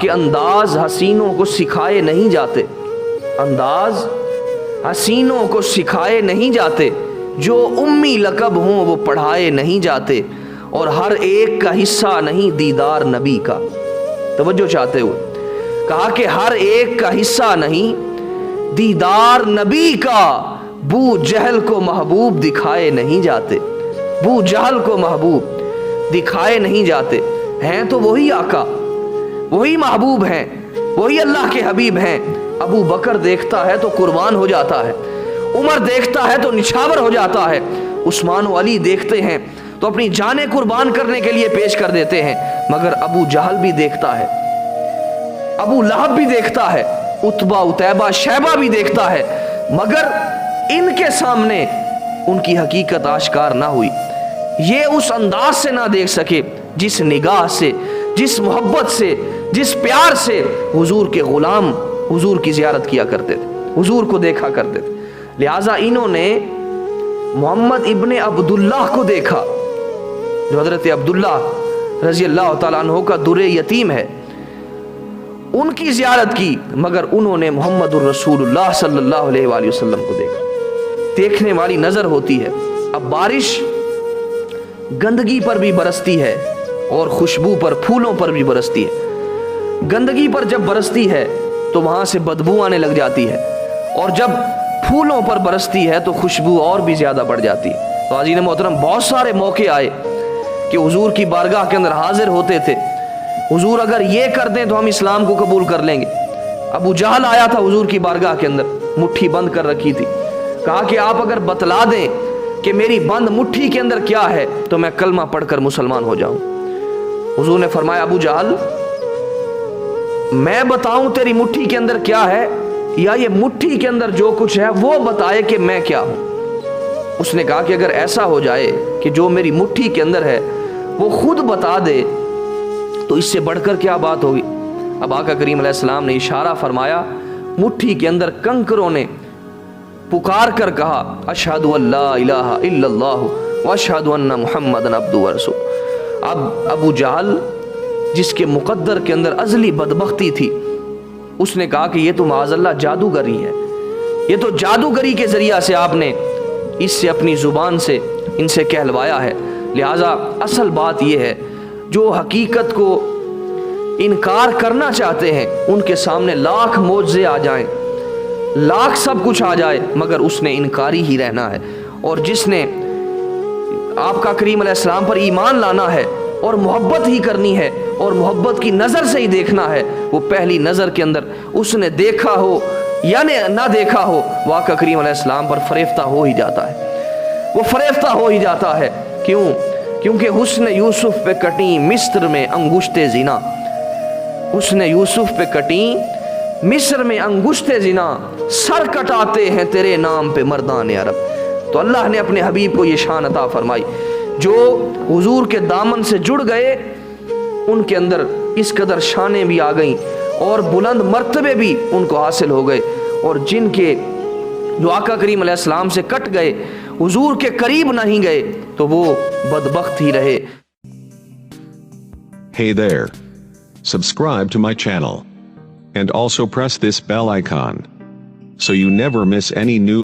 کہ انداز حسینوں کو سکھائے نہیں جاتے، انداز حسینوں کو سکھائے نہیں جاتے، جو امی لقب ہوں وہ پڑھائے نہیں جاتے، اور ہر ایک کا حصہ نہیں دیدار نبی کا۔ توجہ چاہتے ہوئے کہا کہ ہر ایک کا حصہ نہیں دیدار نبی کا، بو جہل کو محبوب دکھائے نہیں جاتے، بو جہل کو محبوب دکھائے نہیں جاتے۔ ہیں تو وہی آقا، وہی محبوب ہیں، وہی اللہ کے حبیب ہیں۔ ابو بکر دیکھتا ہے تو قربان ہو جاتا ہے، عمر دیکھتا ہے تو نچھاور ہو جاتا ہے، عثمان و علی دیکھتے ہیں تو اپنی جانیں قربان کرنے کے لیے پیش کر دیتے ہیں، مگر ابو جہل بھی دیکھتا ہے، ابو لہب بھی دیکھتا ہے، عتبہ عتیبہ شیبہ بھی دیکھتا ہے، مگر ان کے سامنے ان کی حقیقت آشکار نہ ہوئی۔ یہ اس انداز سے نہ دیکھ سکے جس نگاہ سے، جس محبت سے، جس پیار سے حضور کے غلام حضور کی زیارت کیا کرتے تھے، حضور کو دیکھا کرتے تھے۔ لہٰذا انہوں نے محمد ابن عبداللہ کو دیکھا جو حضرت عبداللہ رضی اللہ تعالیٰ عنہ کا در یتیم ہے، ان کی زیارت کی، مگر انہوں نے محمد الرسول اللہ صلی اللہ علیہ وآلہ وسلم کو دیکھا۔ دیکھنے والی نظر ہوتی ہے۔ اب بارش گندگی پر بھی برستی ہے اور خوشبو پر، پھولوں پر بھی برستی ہے۔ گندگی پر جب برستی ہے تو وہاں سے بدبو آنے لگ جاتی ہے، اور جب پھولوں پر برستی ہے تو خوشبو اور بھی زیادہ بڑھ جاتی ہے۔ تو عزیز محترم، بہت سارے موقع آئے کہ حضور کی بارگاہ کے اندر حاضر ہوتے تھے، حضور اگر یہ کر دیں تو ہم اسلام کو قبول کر لیں گے۔ ابو جہل آیا تھا حضور کی بارگاہ کے اندر، مٹھی بند کر رکھی تھی، کہا کہ آپ اگر بتلا دیں کہ میری بند مٹھی کے اندر کیا ہے تو میں کلمہ پڑھ کر مسلمان ہو جاؤں۔ حضور نے فرمایا ابو جہل، میں بتاؤں تیری مٹھی کے اندر کیا ہے، یا یہ مٹھی کے اندر جو کچھ ہے وہ بتائے کہ میں کیا ہوں؟ اس نے کہا کہ اگر ایسا ہو جائے کہ جو میری مٹھی کے اندر ہے وہ خود بتا دے تو اس سے بڑھ کر کیا بات ہوگی۔ اب آقا کریم علیہ السلام نے اشارہ فرمایا، مٹھی کے اندر کنکروں نے پکار کر کہا، اشہد ان لا الہ الا اللہ واشہد ان محمدن عبدہ ورسولہ۔ اب ابو جہل جس کے مقدر کے اندر ازلی بدبختی تھی، اس نے کہا کہ یہ تو معاذ اللہ جادوگری ہے، یہ تو جادوگری کے ذریعہ سے آپ نے اس سے اپنی زبان سے ان سے کہلوایا ہے۔ لہٰذا اصل بات یہ ہے، جو حقیقت کو انکار کرنا چاہتے ہیں ان کے سامنے لاکھ معجزے آ جائیں، لاکھ سب کچھ آ جائے، مگر اس نے انکاری ہی رہنا ہے۔ اور جس نے آپ کا کریم علیہ السلام پر ایمان لانا ہے اور محبت ہی کرنی ہے اور محبت کی نظر سے ہی دیکھنا ہے، وہ پہلی نظر کے اندر اس نے دیکھا ہو یا نہ دیکھا ہو، وہ آقا کریم علیہ السلام پر فریفتہ ہو ہی جاتا ہے، وہ فریفتہ ہو ہی جاتا ہے۔ کیوں؟ کیونکہ حسن یوسف پہ کٹیں مصر میں انگشت زنا، حسن یوسف پہ کٹیں مصر میں انگشت زنا، سر کٹاتے ہیں تیرے نام پہ مردان عرب۔ تو اللہ نے اپنے حبیب کو یہ شان عطا فرمائی، جو حضور کے دامن سے جڑ گئے ان کے اندر اس قدر شانیں بھی آ گئیں اور بلند مرتبے بھی ان کو حاصل ہو گئے، اور جن کے جو آقا کریم علیہ السلام سے کٹ گئے، حضور کے قریب نہیں گئے، تو وہ بدبخت ہی رہے۔ Hey there. Subscribe to my channel. And also press this bell icon so you never miss any new